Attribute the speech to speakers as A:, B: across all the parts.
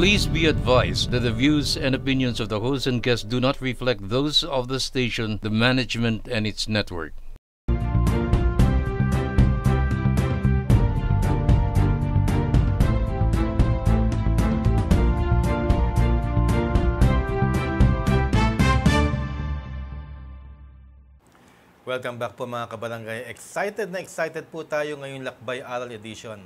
A: Please be advised that the views and opinions of the host and guests do not reflect those of the station, the management, and its network.
B: Welcome back po mga kabarangay. Excited na excited po tayo ngayong Lakbay Aral Edition.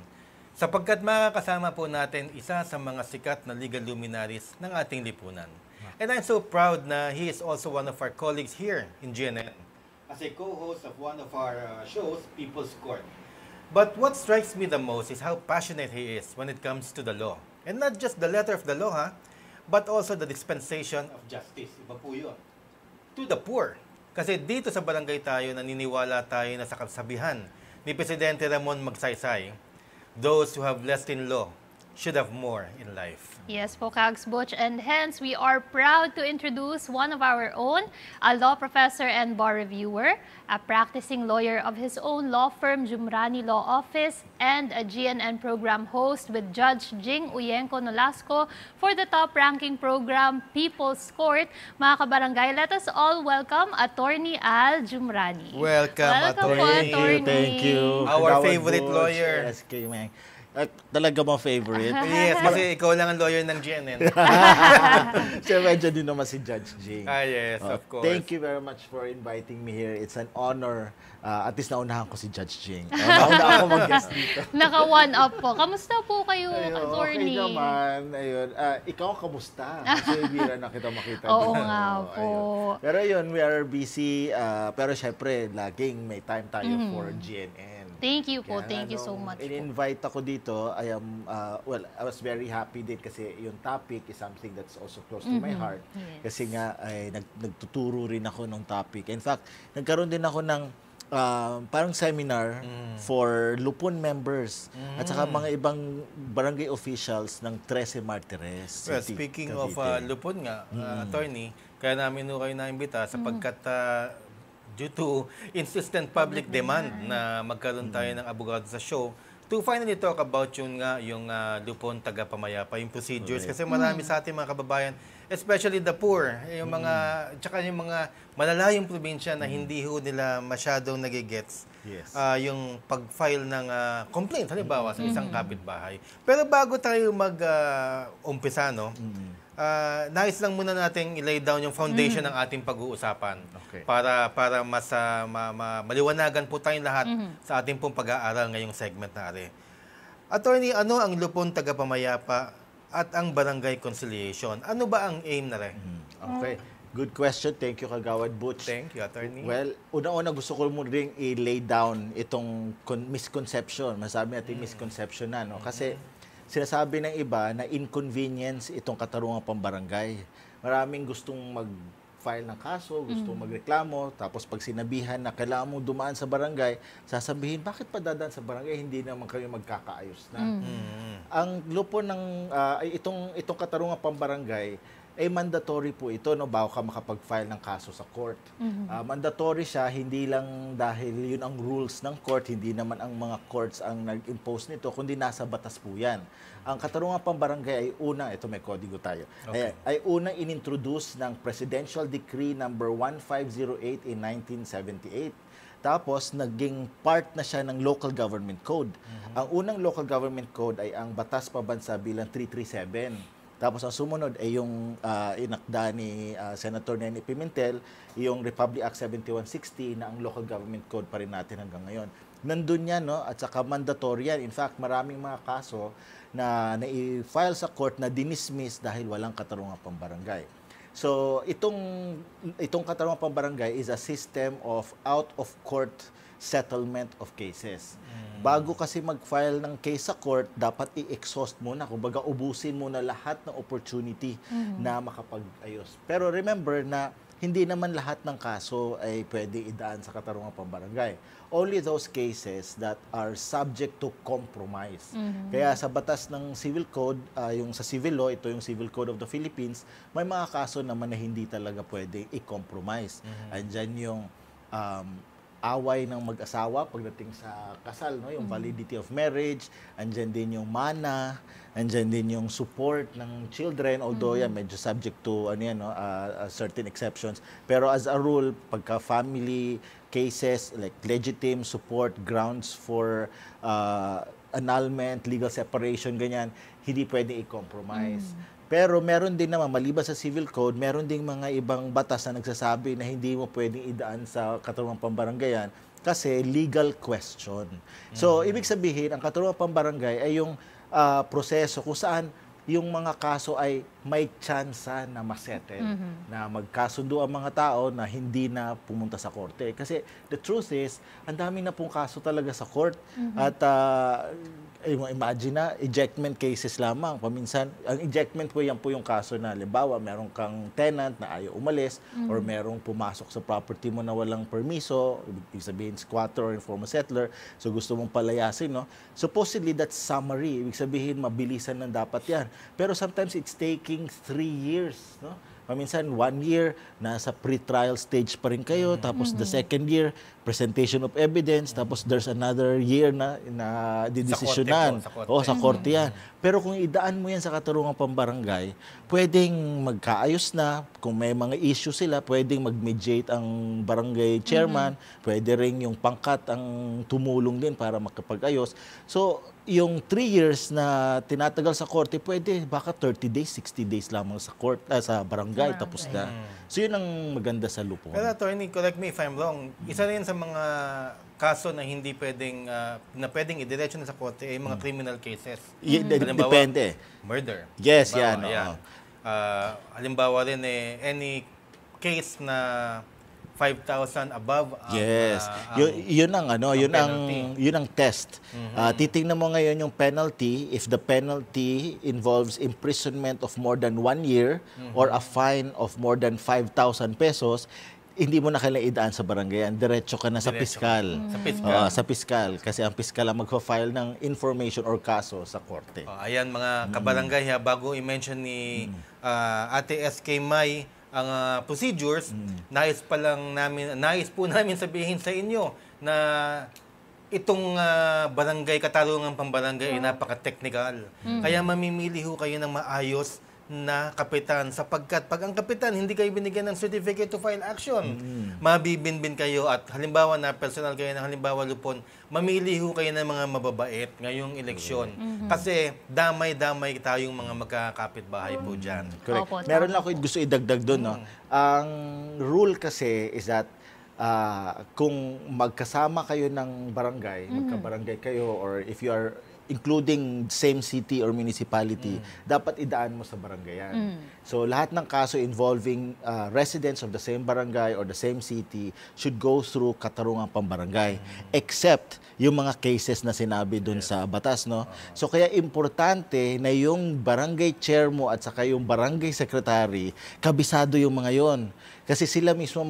B: Sapagkat makakasama po natin isa sa mga sikat na legal luminaries ng ating lipunan. And I'm so proud na he is also one of our colleagues here in GNN as a co-host of one of our shows, People's Court. But what strikes me the most is how passionate he is when it comes to the law. And not just the letter of the law, but also the dispensation of justice. Iba po yun. To the poor. Kasi dito sa barangay tayo, naniniwala tayo na sa kasabihan ni Presidente Ramon Magsaysay, those who have less in law should have more in life.
C: Yes po, Kags Butch. And hence, we are proud to introduce one of our own, a law professor and bar reviewer, a practicing lawyer of his own law firm, Jumrani Law Office, and a GNN program host with Judge Jing Uyenko Nolasco for the top-ranking program, People's Court. Mga kabarangay, let us all welcome Attorney Al Jumrani.
B: Welcome
C: Attorney.
D: Thank you.
B: Our
D: Kagawad
B: favorite
D: Butch.
B: lawyer.
D: Yes, kayo, man. Talaga mo favorite.
B: Yes, kasi ikaw lang ang lawyer ng GNN.
D: Siya medyo din naman si Judge Jing.
B: Yes, of course.
D: Thank you very much for inviting me here. It's an honor. At least naunahan ko si Judge Jing. Nauna ako mag-guest dito.
C: Naka-one up po. Kamusta po kayo,
D: Ayun,
C: Attorney?
D: okay naman. Ayun. Ikaw, kamusta? Kasi bira na kita makita.
C: Oo
D: dito.
C: nga po.
D: Ayun. Pero yun, we are busy. Pero syempre, laging may time tayo for GNN.
C: Thank you po.
D: Kaya
C: Thank you so much po.
D: In-invite ako dito, I was very happy din kasi yung topic is something that's also close to my heart.
C: Yes.
D: Kasi nga, ay, nagtuturo rin ako ng topic. In fact, nagkaroon din ako ng parang seminar for Lupon members at saka mga ibang barangay officials ng 13 Martires.
B: Well, speaking of Lupon nga, attorney, kaya namin kayo na-imbita sapagkat due to insistent public demand na magkaroon tayo ng abogado sa show to finally talk about yung Lupon Tagapamayapa, yung procedures. Kasi marami sa ating mga kababayan, especially the poor, yung mga, tsaka yung mga malalayong probinsya na hindi ho nila masyadong nagigets yung pag-file ng complaint, halimbawa sa isang kapitbahay. Pero bago tayo mag-umpisa, nais lang muna nating i-lay down yung foundation ng ating pag-uusapan para mas maliwanagan po tayong lahat sa ating pong pag-aaral ngayong segment na rin. Attorney, ano ang Lupon Tagapamayapa at ang Barangay Conciliation? Ano ba ang aim na rin?
D: Okay. Good question. Thank you, Kagawad Butch.
B: Thank you, Attorney.
D: Well, una-una gusto ko mo rin i-lay down itong misconception. Masabi natin misconception na, no? Kasi sinasabi ng iba na inconvenience itong katarungang pambarangay. Maraming gustong mag-file ng kaso, gustong magreklamo, tapos pag sinabihan na kailangan mong dumaan sa barangay, sasabihin, bakit pa dadaan sa barangay? Hindi naman kami magkakaayos na. Ang lupon ng itong katarungang pambarangay, mandatory po ito, no, bago ka makapag-file ng kaso sa court. Mandatory siya, hindi lang dahil yun ang rules ng court, hindi naman ang mga courts ang nag-impose nito, kundi nasa batas po yan. Ang katarungang pambarangay ay unang, ito may kodigo tayo, ay unang inintroduce ng Presidential Decree number 1508 in 1978. Tapos, naging part na siya ng Local Government Code. Ang unang Local Government Code ay ang Batas Pabansa bilang 337. Tapos ang sumunod ay yung inakda ni Senator Neni Pimentel, yung Republic Act 7160 na ang Local Government Code pa rin natin hanggang ngayon. Nandun yan, no? At saka mandatory yan. In fact, maraming mga kaso na na-file sa court na dinismiss dahil walang katarungang pambarangay. So, itong katarungang pambarangay is a system of out-of-court settlement of cases. Bago kasi mag-file ng case sa court, dapat i-exhaust muna. Kumbaga, ubusin muna lahat ng opportunity na makapag-ayos. Pero remember na hindi naman lahat ng kaso ay pwede idaan sa katarungang pambarangay. Only those cases that are subject to compromise. Kaya sa batas ng Civil Code, yung sa Civil Law, ito yung Civil Code of the Philippines, may mga kaso naman na hindi talaga pwede i-compromise. Andyan yung away ng mag-asawa pagdating sa kasal, no? Yung validity of marriage, andyan din yung mana, andyan din yung support ng children, although yan, medyo subject to certain exceptions. Pero as a rule, pagka family cases, like legitimate support, grounds for annulment, legal separation, ganyan, hindi pwede i-compromise. Pero meron din naman, maliban sa civil code, meron ding mga ibang batas na nagsasabi na hindi mo pwedeng idaan sa katarungang pambaranggayan kasi legal question. So, ibig sabihin, ang katarungang pambarangay ay yung proseso kung saan yung mga kaso ay may tsansa na masettle, na magkasundo ang mga tao na hindi na pumunta sa korte. Kasi the truth is, ang dami na pong kaso talaga sa court. At imagine na, ejectment cases lamang. Paminsan, ang ejectment po, yan po yung kaso na, halimbawa, meron kang tenant na ayaw umalis or merong pumasok sa property mo na walang permiso, ibig sabihin squatter or informal settler, so gusto mong palayasin, no? Supposedly, that's summary. Ibig sabihin, mabilisan na dapat yan. Pero sometimes it's taking 3 years, no? Paminsan 1 year, nasa pre-trial stage pa rin kayo, tapos the second year, presentation of evidence, tapos there's another year na didesisyonan. Sa korte yan. Pero kung idaan mo yan sa katarungang pambarangay, pwedeng magkaayos na, kung may mga issue sila, pwedeng mag-mediate ang barangay chairman, pwede rin yung pangkat ang tumulong din para makapag-ayos. So, yung 3 years na tinatagal sa korte, pwede baka 30 days, 60 days lamang sa sa barangay, tapos na. So, yun ang maganda sa lupon.
B: Pero attorney, correct me if I'm wrong, isa rin sa mga kaso na hindi pwedeng, na pwedeng idiretso na sa korte ay mga criminal cases. Halimbawa,
D: Depende.
B: Murder.
D: Yes,
B: Halimbawa,
D: yan.
B: Halimbawa rin any case na 5,000 above
D: yes. Yun ang test. Titingnan mo ngayon yung penalty. If the penalty involves imprisonment of more than 1 year or a fine of more than 5,000 pesos, hindi mo na kailangan idaan sa barangayan. Diretso ka na sa piskal. Sa piskal. Kasi ang piskal ang magpa-file ng information or kaso sa korte.
B: Ayan mga kabarangay, bago i-mention ni Ate SK May ang procedures, nais po namin sabihin sa inyo na itong barangay, katarungang pambarangay ay napaka-technical. Kaya mamimili ho kayo ng maayos na kapitan sapagkat pag ang kapitan hindi kayo binigyan ng certificate to file action, mabibinbin kayo at halimbawa na personal kayo ng halimbawa lupon, mamili ho kayo ng mga mababait ngayong eleksyon. Kasi damay-damay tayong mga magkakapitbahay po dyan.
D: Correct.
C: Opo,
D: Meron lang ako gusto idagdag doon. No? Ang rule kasi is that kung magkasama kayo ng barangay, magkabarangay kayo, or if you are including same city or municipality, dapat idaan mo sa barangayan. So lahat ng kaso involving residents of the same barangay or the same city should go through katarungang pambarangay, except yung mga cases na sinabi dun sa batas, no? So kaya importante na yung barangay chair mo at saka yung barangay secretary, kabisado yung mga yon. Kasi sila mismo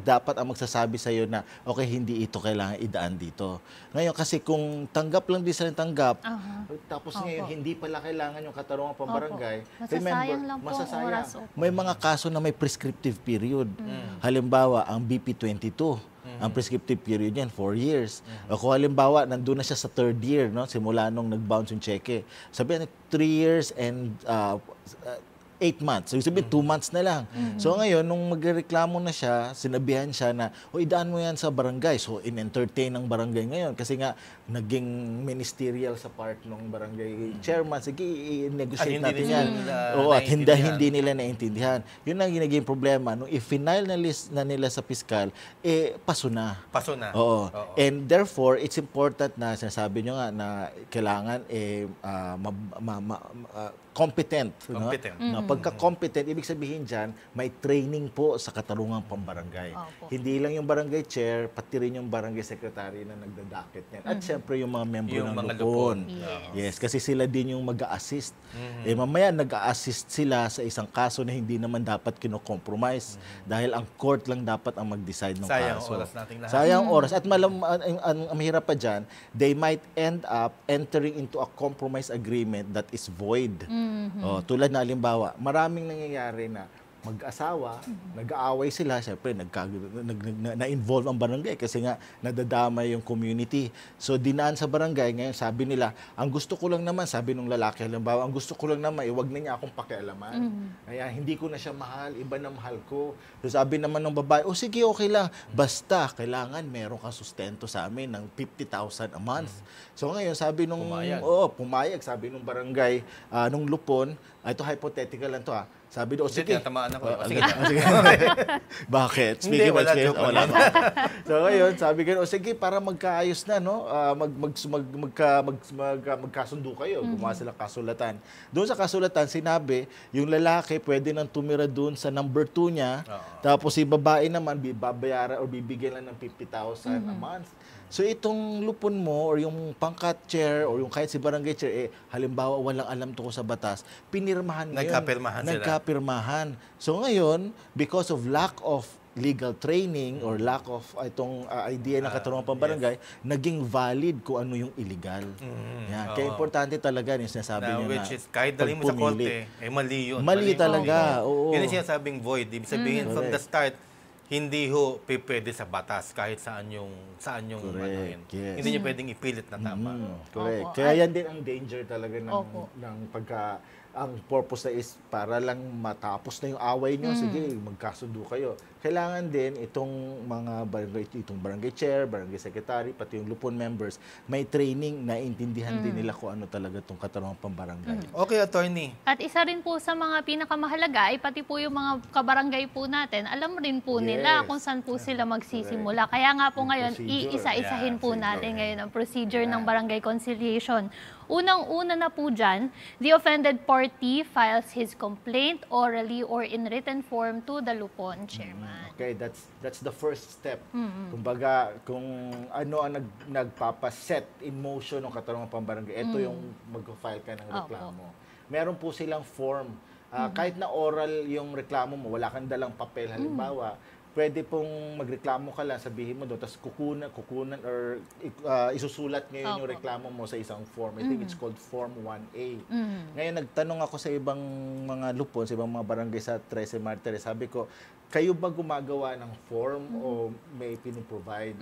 D: dapat ang magsasabi sa iyo na okay, hindi ito kailangan idaan dito. Ngayon kasi kung tanggap lang din sila tanggap, tapos ngayon hindi pala kailangan yung katarungang pambarangay,
C: Masasayang lang po ang oras.
D: May mga kaso na may prescriptive period. Halimbawa, ang BP22, ang prescriptive period niyan 4 years. O kung halimbawa, nandun na siya sa 3rd year, no, simula nung nag-bounce yung cheque. Sabihin, 3 years and 8 months. So, sabihin, 2 months na lang. So, ngayon, nung magreklamo na siya, sinabihan siya na, idaan mo yan sa barangay. So, in-entertain ng barangay ngayon. Kasi nga, naging ministerial sa part ng barangay chairman. Sige, i-negotiate natin yan. At hindi nila naintindihan. Yun ang naging problema. Nung i-final na list na nila sa piskal, paso na.
B: Paso na.
D: Oo. And therefore, it's important na, sinasabi nyo nga, na kailangan competent. No? Pagka-competent, ibig sabihin dyan, may training po sa katarungang pambarangay. Hindi lang yung barangay chair, pati rin yung barangay secretary na nagdadakit niyan. At syempre yung mga membro ng lupon. Yes, kasi sila din yung mag-a-assist. Mamaya nag-a-assist sila sa isang kaso na hindi naman dapat kino-compromise dahil ang court lang dapat ang mag-decide ng
B: Sayang
D: kaso.
B: oras nating lahat.
D: Sayang oras. At ang mahirap pa dyan, they might end up entering into a compromise agreement that is void. Tulad na halimbawa, maraming nangyayari na mag-asawa, nag-aaway sila, syempre na-involve ang barangay kasi nga nadadamay yung community. So dinaan sa barangay, ngayon sabi nila, ang gusto ko lang naman, sabi nung lalaki, halimbawa, ang gusto ko lang naman, wag na niya akong pakialaman. Kaya hindi ko na siya mahal, iba na mahal ko. So sabi naman ng babae, sige, okay lang. Basta, kailangan meron kang sustento sa amin ng 50,000 a month. So ngayon, sabi nung, pumayag, sabi nung barangay, nung Lupon, ito hypothetical lang to sabi doon, sige.
B: Tamaan ako. Sige.
D: Bakit?
B: Hindi, wala. Wala.
D: So ngayon, sabi ko, sige, para magkaayos na, no? Magkasundo kayo. Gumawa sila kasulatan. Doon sa kasulatan, sinabi, yung lalaki pwede nang tumira doon sa number 2 niya. Tapos si babae naman, babayaran o bibigyan lang ng 50,000 a month. So itong Lupon mo or yung pangkat chair or yung kahit si barangay chair, halimbawa walang alam to sa batas, pinirmahan ngayon. Nagkapirmahan. So ngayon, because of lack of legal training or lack of itong idea ng katarungang pambarangay, naging valid kung ano yung illegal. Yan. Kaya importante talaga yung sinasabi niyo
B: which is kahit dalhin mo sa korte, mali yun.
D: Mali talaga. Oo.
B: Yun yung sinasabing void. Ibig sabihin, from the start, hindi pwede sa batas kahit saan yung anuhin.
D: Yes.
B: Hindi niyo pwedeng ipilit na tama.
D: Correct. Kaya yan din ang danger talaga ng pagka ang purpose na is para lang matapos na yung away nyo, sige, magkasundo kayo. Kailangan din itong mga barangay chair, barangay secretary, pati yung Lupon members, may training na intindihan din nila kung ano talaga itong katarungang pambarangay.
B: Okay, attorney.
C: At isa rin po sa mga pinakamahalaga ay pati po yung mga kabarangay po natin, alam rin po nila kung saan po sila magsisimula. Kaya nga po ngayon, iisa-isahin po natin ngayon ang procedure ng barangay conciliation. Unang-una na po dyan, the offended party files his complaint orally or in written form to the Lupon chairman.
D: Okay, that's the first step. Kumbaga, kung ano ang nagpapaset in motion ng katarungang pambarangay, ito yung mag-file ka ng reklamo. Meron po silang form. Kahit na oral yung reklamo mo, wala kang dalang papel, halimbawa, pwede pong magreklamo ka lang, sabihin mo doon, tapos kukunan or isusulat ngayon yung reklamo mo sa isang form. I think it's called Form 1A. Ngayon, nagtanong ako sa ibang mga Lupon, sa ibang mga barangay sa 13 Martires, sabi ko, kayo ba gumagawa ng form o may piniprovide?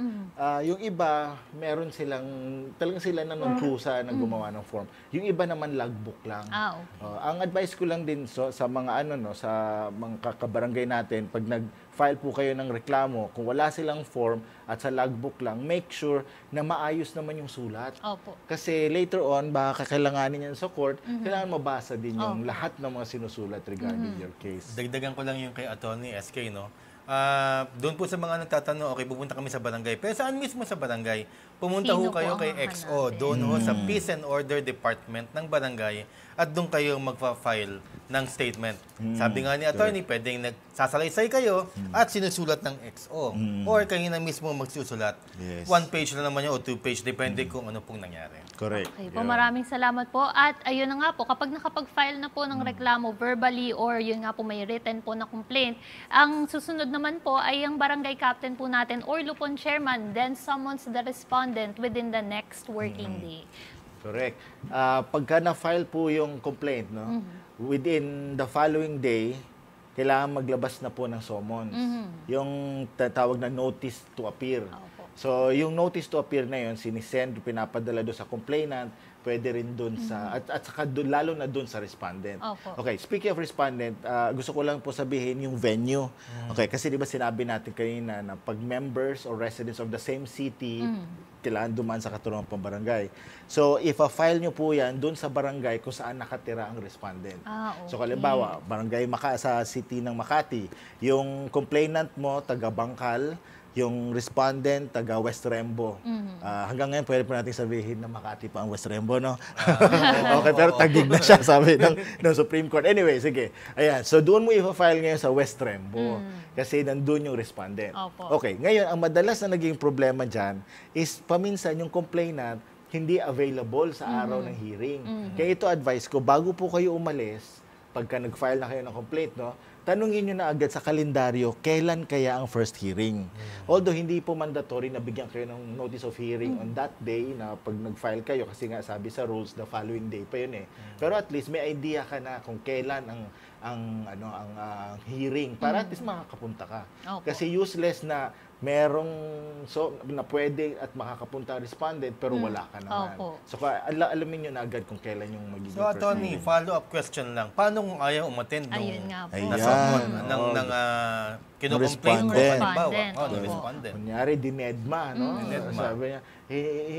D: Yung iba, meron talagang sila na nagkusa na gumawa ng form. Yung iba naman, logbook lang. Ang advice ko lang din sa mga sa mga kabarangay natin, pag nag-file po kayo ng reklamo, kung wala silang form at sa logbook lang, make sure na maayos naman yung sulat. Kasi later on, baka kakailanganin yan sa court, kailangan mabasa din yung lahat ng mga sinusulat regarding your case.
B: Dagdagan ko lang yung kay Attorney SK, no? Doon po sa mga nagtatanong, okay, pupunta kami sa barangay. Pero saan mismo sa barangay? Pumunta ho kayo kay XO, doon ho sa Peace and Order Department ng barangay at doon kayo magpa-file ng statement. Sabi nga ni attorney, pwedeng nagsasalaysay kayo at sinusulat ng XO. Or kayo na mismo magsusulat. 1 page na naman yun o 2 page, depende kung ano pong nangyari.
D: Correct.
C: Okay po, maraming salamat po. At ayun na nga po, kapag nakapag-file na po ng reklamo verbally or yun nga po may written po na complaint, ang susunod naman po ay ang barangay captain po natin or Lupon chairman then summons the respondent within the next working day.
D: Correct. Pagka na-file po yung complaint, no, within the following day, kailangan maglabas na po ng summons. Yung tatawag na notice to appear. So, yung notice to appear na yun, sinisend, pinapadala doon sa complainant, pwede rin doon sa, at saka doon, lalo na doon sa respondent. Okay, speaking of respondent, gusto ko lang po sabihin yung venue. Okay, kasi di ba sinabi natin kanina na pag members or residents of the same city, kailangan dumaan sa katarungang pambarangay. So, if file nyo po yan doon sa barangay kung saan nakatira ang respondent. So, halimbawa, barangay sa city ng Makati, yung complainant mo, taga Bangkal, yung respondent, taga West Rembo. Hanggang ngayon, pwede po natin sabihin na Makati pa ang West Rembo, no? Okay, pero tagig na siya, sabi ng Supreme Court. Anyway, sige. Ayan, so doon mo i-file ngayon sa West Rembo. Kasi nandun yung respondent. Okay, ngayon, ang madalas na naging problema dyan is paminsan yung complainant hindi available sa araw ng hearing. Kaya ito advice ko, bago po kayo umalis, pagka nag-file na kayo ng complaint, no, tanungin nyo na agad sa kalendaryo, kailan kaya ang first hearing. Although hindi po mandatory na bigyan kayo ng notice of hearing on that day na pag nag-file kayo, kasi nga sabi sa rules, the following day pa yun eh. Pero at least may idea ka na kung kailan ang hearing para at least makakapunta ka.
C: Opo.
D: Kasi useless na merong na pwede at makakapunta ang respondent pero wala ka naman.
C: Opo.
D: So alamin nyo na agad kung kailan yung magiging
B: So,
D: first
B: Atty.,
D: hearing.
B: follow-up question lang. Paano kung ayaw umattend nung
C: Ayun nga po.
D: Ayan.
B: nasakot ng kinocomplain ko,
D: Respondent.
B: halimbawa,
C: Opo.
B: respondent.
D: Kunyari, dinedma, no?
B: Dinedma.
D: Sabi niya,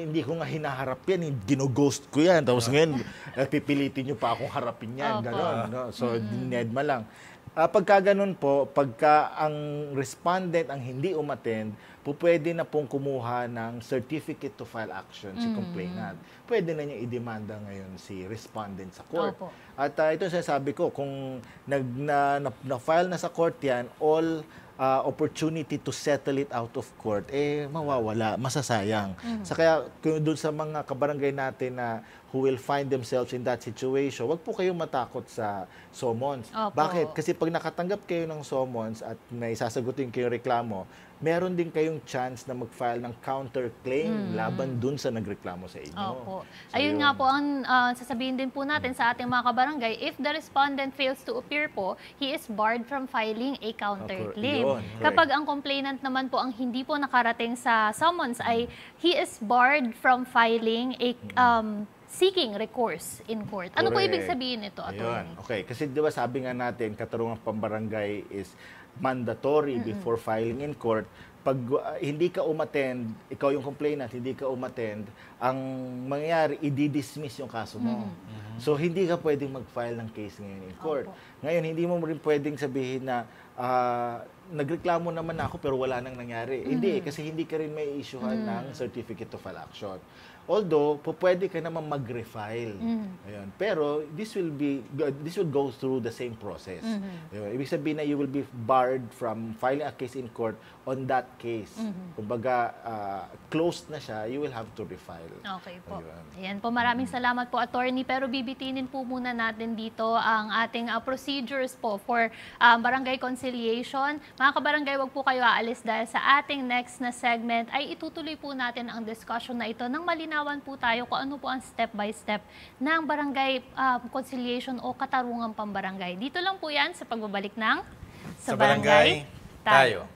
D: hindi ko nga hinaharap yan, gino-ghost ko yan. Tapos ngayon, pipilitin nyo pa akong harapin yan.
C: Opo.
D: Ganon, no? So, dinedma lang. Pagka ganun po, pagka ang respondent ang hindi umattend, pwede na pong kumuha ng certificate to file action si complainant. Pwede na niya idemanda ngayon si respondent sa court.
C: Opo.
D: At ito sinasabi ko, kung na-file na sa court yan, all opportunity to settle it out of court, mawawala, masasayang. Sa kaya, doon sa mga kabarangay natin na who will find themselves in that situation, wag po kayong matakot sa summons.
C: Opo.
D: Bakit? Kasi pag nakatanggap kayo ng summons at may sasagutin kayong reklamo, meron din kayong chance na mag-file ng counterclaim laban dun sa nagreklamo sa inyo.
C: Opo.
D: So,
C: Ayun
D: yun.
C: nga po ang sasabihin din po natin sa ating mga kabarangay, if the respondent fails to appear po, he is barred from filing a counterclaim.
D: Yun, correct.
C: Kapag ang complainant naman po ang hindi po nakarating sa summons ay he is barred from filing a seeking recourse in court. Ano po
D: Correct.
C: ibig sabihin nito,
D: Ayun.
C: Atty.?
D: Okay, kasi 'di ba sabi nga natin, katarungang pambarangay is mandatory before filing in court. Pag hindi ka umattend, ikaw yung complainant, hindi ka umattend, ang mangyayari, i-dismiss yung kaso mo. So, hindi ka pwedeng mag-file ng case ngayon in court.
C: Opo.
D: Ngayon, hindi mo rin pwedeng sabihin na nagreklamo naman ako pero wala nang nangyari. Hindi, kasi hindi ka rin may issuehan ng certificate of file action. Although, pwede ka naman mag-refile. Ayun. Pero, this will go through the same process. Ayun. Ibig sabihin na you will be barred from filing a case in court on that case. Kumbaga, closed na siya, you will have to refile.
C: Okay po.
D: Ayun.
C: Ayan po, maraming salamat po, Attorney. Pero bibitinin po muna natin dito ang ating procedures po for barangay conciliation. Mga kabarangay, wag po kayo aalis dahil sa ating next na segment ay itutuloy po natin ang discussion na ito nang malinawan po tayo kung ano po ang step-by-step ng barangay conciliation o katarungang pambarangay. Dito lang po yan sa pagbabalik ng
B: Sa barangay, tayo.